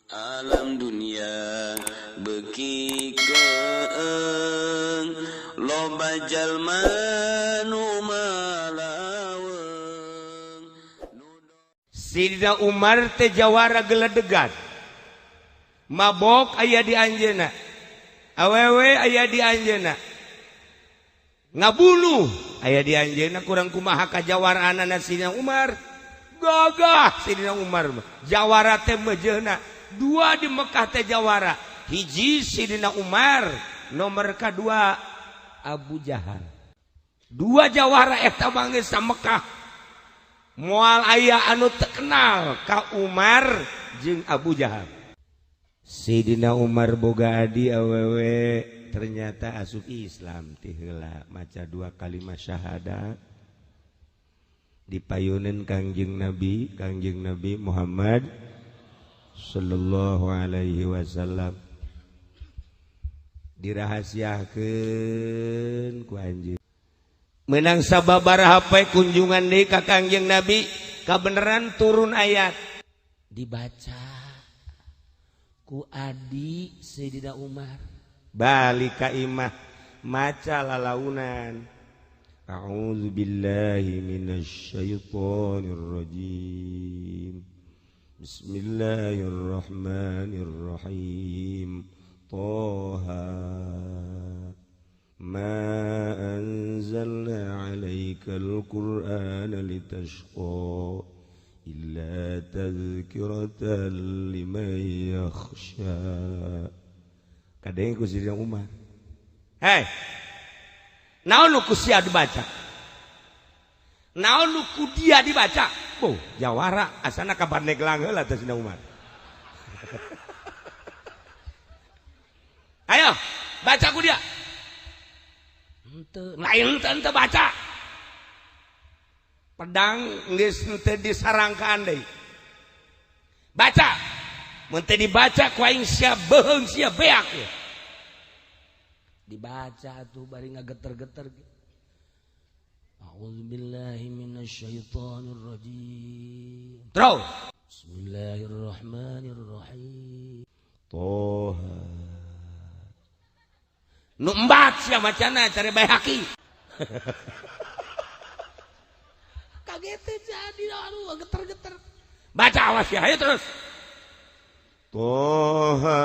alam dunia beki keeng loba jalma nu malaweung. Sidina Umar teh jawara geledegan, mabok aya di anjeunna, awewe aya di anjeunna, ngabunuh aya di anjeunna, kurang kumaha kajawarana Sidina Umar. Gagah Sidina Umar jawara teh mejeuna dua di Mekah teh jawara, hiji Sidina Umar, nomor kedua Abu Jahal. Dua jawara eta mangge sa Mekah. Moal aya anu terkenal ka Umar jeung Abu Jahal. Sidina Umar boga adi awewe ternyata asup Islam ti heula maca dua kalimat syahadat dipayuneun Kangjeng Nabi Muhammad sallallahu alaihi wasallam, dirahasiakeun ku anjeun. Menang sababaraha poe kunjungan deui ka Kangjeng Nabi, kabeneran turun ayat dibaca ku adi Sayyidina Umar, balik ka imah maca lalaunan, a'udzu billahi minasy syaithanir rajim, bismillahirrahmanirrahim, Toha ma anzalna 'alaikal qur'ana litashqa illa tadhkiratan liman yakhsha. Kadang ku Sidina Umar, hei naon nu ku sia dibaca, naon nu ku dia dibaca, oh jawara asana kabar neglang heula teh Sidina Umar. Ayo baca ku dia, lain teu baca, pedang geus teu disarangkaan deui, baca mun teu dibaca ku aing sia beuheung sia beak ya. Dibaca tuh bari ngageter-geter. A'udzubillahi minasyaitonir rajim. Terus bismillahirrahmanirrahim. Toha. Nu embat sia macana cari Baihaqi. Kaget jadi aduh geter-geter. Baca awas ya, ayo terus. Toha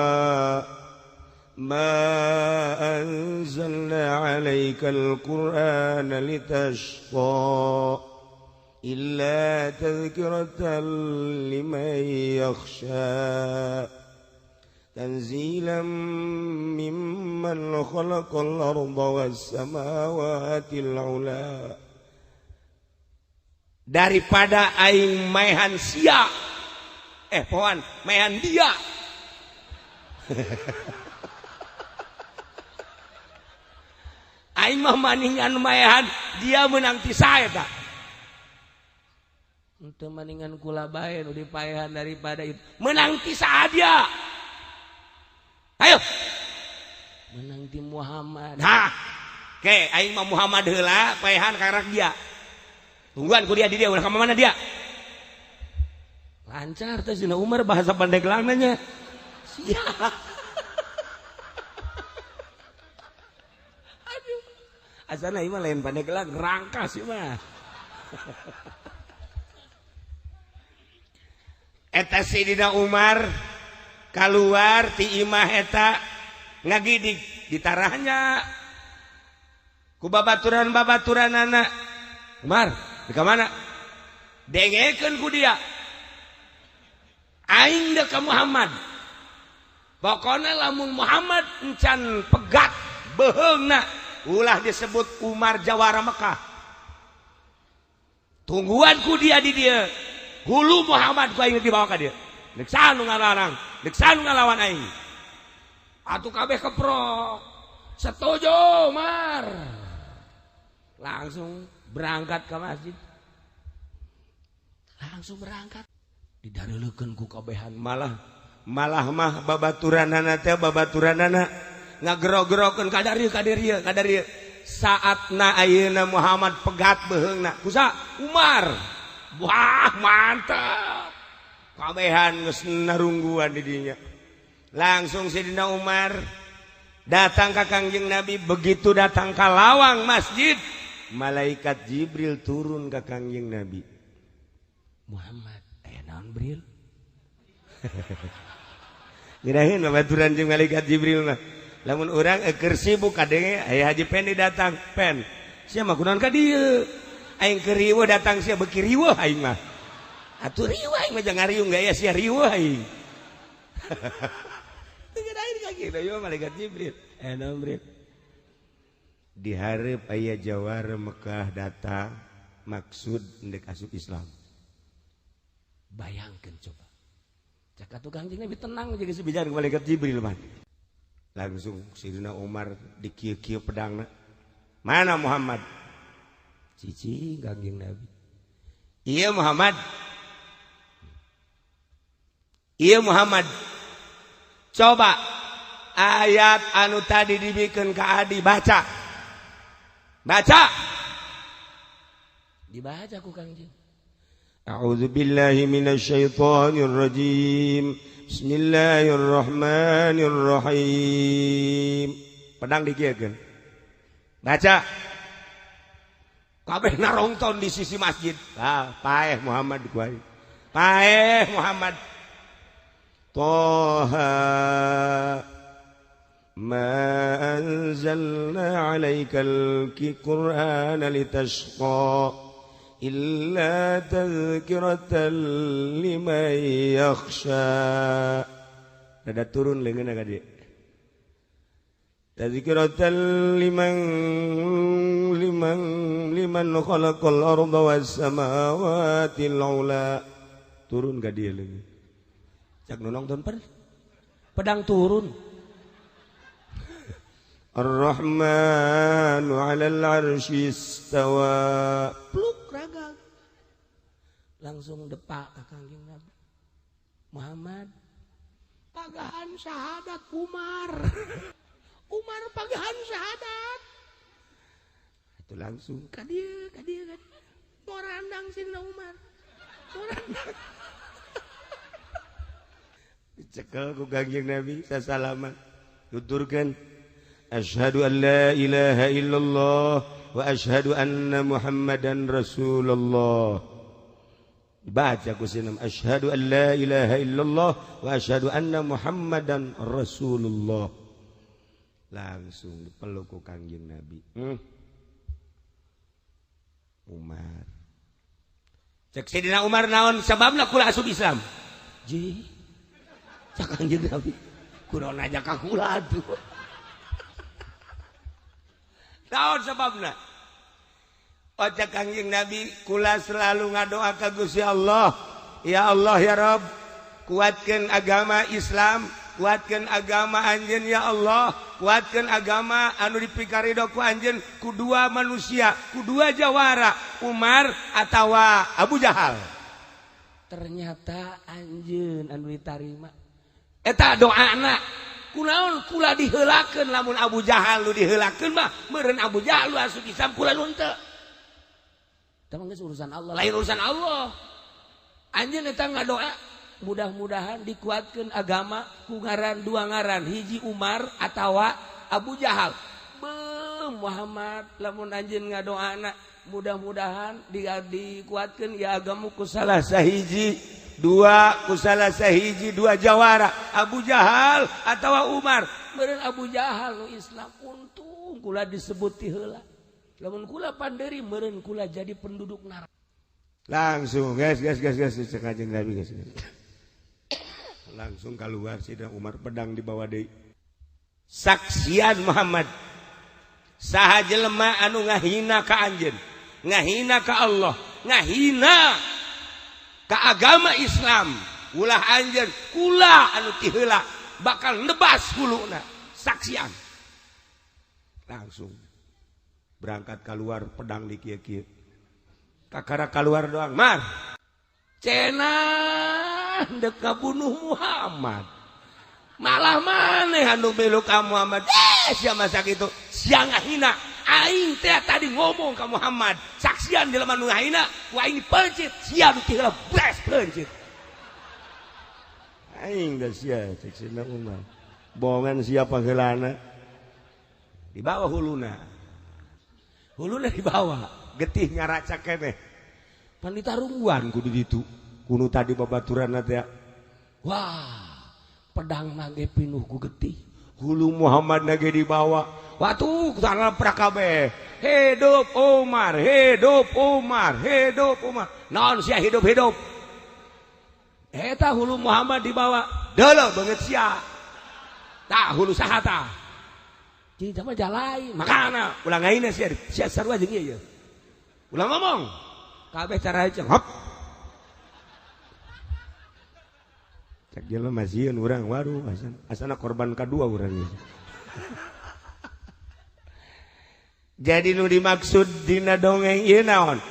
ma anzalna 'alaikal qur'ana litashqa illa tadhkiratan liman yakhsha tanzilan mimman khalaqal arda was samawatil 'ula. Daripada aing maehan sia poan maehan dia. Aing mah maningan maehan dia menang ti sae tah. Henteu maningan kula bae nu dipaehan daripada itu. Menang ti saha dia? Ayo. Menang ti Muhammad. Hah. Oke, aing mah Muhammad heula paehan karak dia. Tungguan ku dia di dia ulah ka mana dia? Lancar teh Sidina Umar bahasa Pandeglang nya. Siap. Asana ieu mah lain Pandeglang, rangkas ieu mah. Eta Sidina Umar kaluar ti imah eta ngagidik ditarahnya ku babaturan-babaturanana. Umar, di ka mana? Dengekeun ku dia. Aing da ka Muhammad. Pokona lamun Muhammad encan pegat beheungna ulah disebut Umar jawara Mekah. Tungguan ku dia di dia. Hulu Muhammad ku aing dibawa ka dia. Deuk sanu ngalarang, deuk sanu ngalawan aing. Atuh kabeh keprok. Setuju, Umar. Langsung berangkat ke masjid. Langsung berangkat. Didareulekeun ku kabehan malah mah babaturanana teh babaturanana ngagero-gerokeun kadarieu saatna ayeuna Muhammad pegat beheungna kusa Umar. Wah mantap kabehan geus narungguan di dinya. Langsung Sidina Umar datang ke Kangjeng Nabi. Begitu datang ke lawang masjid, malaikat Jibril turun ke Kangjeng Nabi. Muhammad, aya naon Bril? Ngirahin babaturan jeung malaikat Jibril mah. Lamun urang keur sibuk kadenge aya Haji Pen datang, Pen. Sia mah kunaon ka dieu? Aing keur riweuh datang sia beuki riweuh aing mah. Atuh riweuh aing mah jangan riweuh gaya sia riweuh aing. Ngirahin ka kitu yo malaikat Jibril. Naon Bril? Di hareup aya jawara Mekah datang maksud endek asup Islam. Bayangkan coba. Cak atuh Kangjeng Nabi tenang jeung sabijaan malaikat Jibril mah. Langsung Sidina Umar dikieu-kieu pedangna. Mana Muhammad? Cici Kangjeng Nabi. Iya Muhammad. Iya Muhammad. Coba ayat anu tadi dibikeun ka Adi baca. Baca. Dibaca ku Kangjeng. A'udzu billahi minasy syaithanir rajim. Bismillahirrahmanirrahim. Pedang dikieukeun. Baca. Kabeh narongton di sisi masjid. Paeh Muhammad kuari. Paeh Muhammad. Toha ma anzalna 'alaikal Qur'ana litashqa. Illa tazkiratan liman yakhsha. Dada turun leungeunna ka dieu. Tazkiratan liman khalaqal arda was samawati al-ula. Turun ka dieu leungeun. Cak nu nongton pedang turun. Ar-Rahmanu 'alal 'arsy istawa. Pluk raga. Langsung depak ka Kangjeng Nabi. Muhammad, pagahan syahadat Umar. Umar pagahan syahadat. Itu langsung ka dieu. Morandang Sidina Umar. Morandang. Dicekel ku Kangjeng Nabi sasalaman. Tuturkeun Asyhadu an la ilaha illallah wa asyhadu anna Muhammadan Rasulullah. Baca ku sinam asyhadu an la ilaha illallah wa asyhadu anna Muhammadan Rasulullah. Langsung dipeluk ku Kangjeng Nabi. Umar. Cek Sidina Umar naon sababna kula asup Islam? Ji. Cak Kangjeng Nabi. Kunaon aja ka kula atuh. Naon sababna? Oca Kangjeng Nabi kula selalu ngadoa ka Gusti Allah. Ya Allah ya Rabb, kuatkeun agama Islam, kuatkeun agama anjeun ya Allah, kuatkeun agama anu dipikaridho ku anjeun ku dua manusia, ku dua jawara, Umar atawa Abu Jahal. Ternyata anjeun anu ditarima eta doana. Kunaon kula diheulakeun lamun Abu Jahal lu diheulakeun mah meureun Abu Jahal lu asup Islam kula lu henteu. Eta mah geus urusan Allah, lain urusan Allah. Anjeun eta ngadoa mudah-mudahan dikuatkeun agama ku ngaran dua ngaran, hiji Umar atawa Abu Jahal. Muhammad lamun anjeun ngadoana mudah-mudahan dikuatkeun ya agama ku salah sahiji. Dua kusalah sahiji dua jawara Abu Jahal atau Umar. Meureun Abu Jahal nu Islam untung kula disebut ti heula. Lamun kula panderi meureun kula jadi penduduk neraka. Langsung guys cek Kangjeng Nabi guys. Langsung keluar Sidina Umar pedang dibawa deui. Saksian Muhammad. Saha jelema anu ngahina ka anjeun, ngahina ka Allah, ngahina ka agama Islam, ulah anjeun kula anu ti heula bakal nebas huluna. Saksian. Langsung berangkat keluar pedang di kieu-kieu. Kakara keluar doang, Mar. Cenah dek kabunuh Muhammad. Malah maneh anu beluk ka Muhammad. Sia masa kitu, sia ngahina. Aing teh tadi ngomong ka Muhammad, saksian di lemah nu ngahina, ku aing pencit, sia nu ti heula bres pencit. aing dah sia cek Sidina Umar. Bohongan siapa gelana? Di bawah huluna. Huluna di bawah, getih ngaraca keneh. Pan ditarungguan kudu ditu. Kuno tadi babaturan teh. Wah, pedang nage pinuh ku getih. Hulu Muhammad nage di bawah. Watu tanggal prakabe. Hidup Umar, hidup Umar, hidup Umar. Naon sia hidup-hidup. Eta hulu Muhammad di bawah. Deuleuh banget sia. Tah hulu sahata. Jadi sama jalai. Makana ulang aina sia sarua jeung ieu. Ulang ngomong. Kabeh cara ceng hop. Cek jelema masieun urang waduh asana korban kedua urang ieu. Jadi nu dimaksud dina dongeng ieu naon?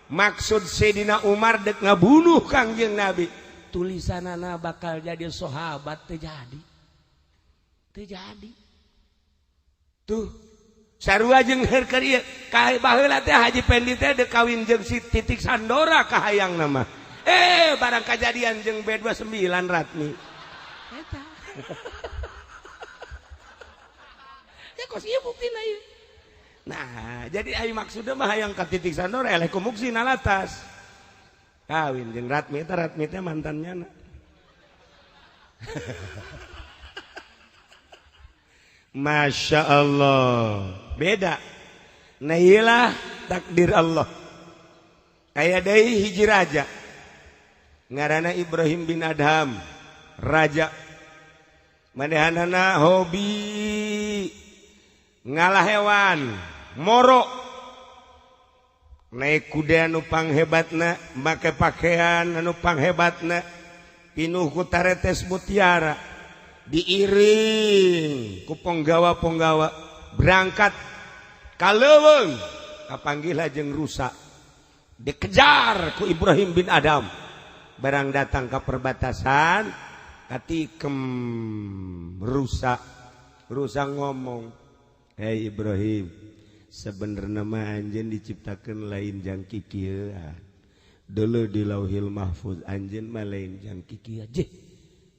Maksud Sayyidina Umar dek ngabunuh Kangjeng Nabi. Tulisanana bakal jadi sahabat teu jadi. Teu jadi. Tuh sarua jeung keur ieu ka baheula teh Haji Pendi teh dek kawin jeung si Titik Sandora ka hayangna mah. Barang kejadian jeung B29 Ratmi. Eta. Ya kos ieu buktina ieu. Nah, jadi ai maksudna mah hayang ka Titik Sandora eleh ku muksin alatas. Kawin jeung Ratmi teh mantannya. Masya Allah. Beda. Nah iyalah takdir Allah. Kayak deui hiji raja. Ngaranna Ibrahim bin Adham. Raja. Manehanana hobi ngalah hewan, moro. Naik kuda anu panghebatna, make pakaian anu panghebatna, pinuh ku taretes mutiara, diiring ku penggawa-penggawa, berangkat ka leuweung, kapanggihlah jeung rusa, dikejar ku Ibrahim bin Adham, barang datang ke perbatasan, katikem rusa ngomong, hei Ibrahim, sebenarnya mah anjeun diciptakeun lain jang kikieu. Dulu di Lauhil Mahfuz anjeun mah lain jang kikieu.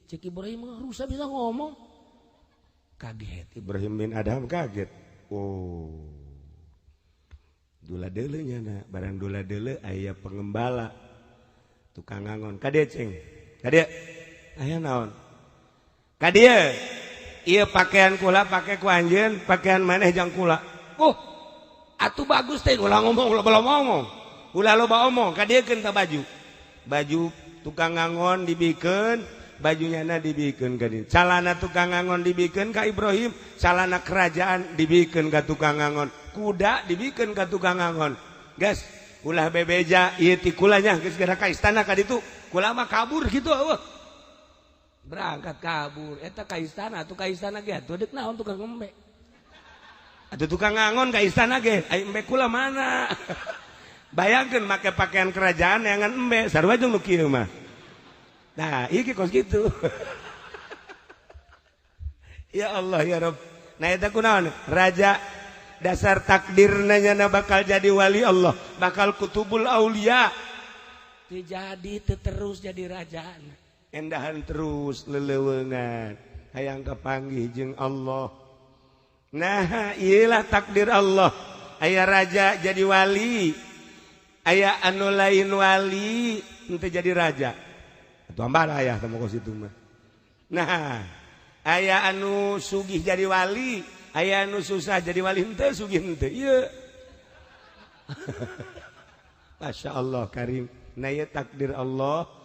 Cek Ibrahim rusa bisa ngomong. Kaget Ibrahim bin Adham kaget. Oh. Dula deuleu nya na, barang dula deuleu aya pengembala. Tukang ngangon. Kadieu ceng. Kadieu. Aya naon? Kadieu. Ieu pakaian kula pake ku anjeun, pakaian maneh jang kula. Atuh bagus teh ulah ngomong, ulah ngomong. Ulah loba omong, kadiekeun teh baju. Baju tukang ngangon dibikeun, bajunya na dibikeun ka dieu. Calana tukang ngangon dibikeun ka Ibrahim, calana kerajaan dibikeun ka tukang ngangon. Kuda dibikeun ka tukang ngangon. Guys, ulah bebeja ieu ti kula nya geus gara ka istana ka ditu. Kula mah kabur kitu eueuh. Berangkat kabur eta ka istana atuh ka istana ge atuh deuk naon tukang embe atuh tukang ngangon ka istana ge ai embe kula mana bayangkeun make pakaian kerajaan neangan embe sarua jeung nu kieu mah nah ieu ge kos kitu ya Allah ya Rabb nah eta kunaon raja dasar takdirna nya bakal jadi wali Allah bakal kutubul aulia teu jadi teu terus jadi rajana endahan terus leleuweungan hayang kapanggih jeung Allah. Nah, iyalah takdir Allah. Aya raja jadi wali, aya anu lain wali henteu jadi raja. Atuh ambar aya teh mah kitu mah. Nah, aya anu sugih jadi wali, aya anu susah jadi wali henteu sugih henteu. Ieu. Masya Allah karim. Nah, ieu takdir Allah.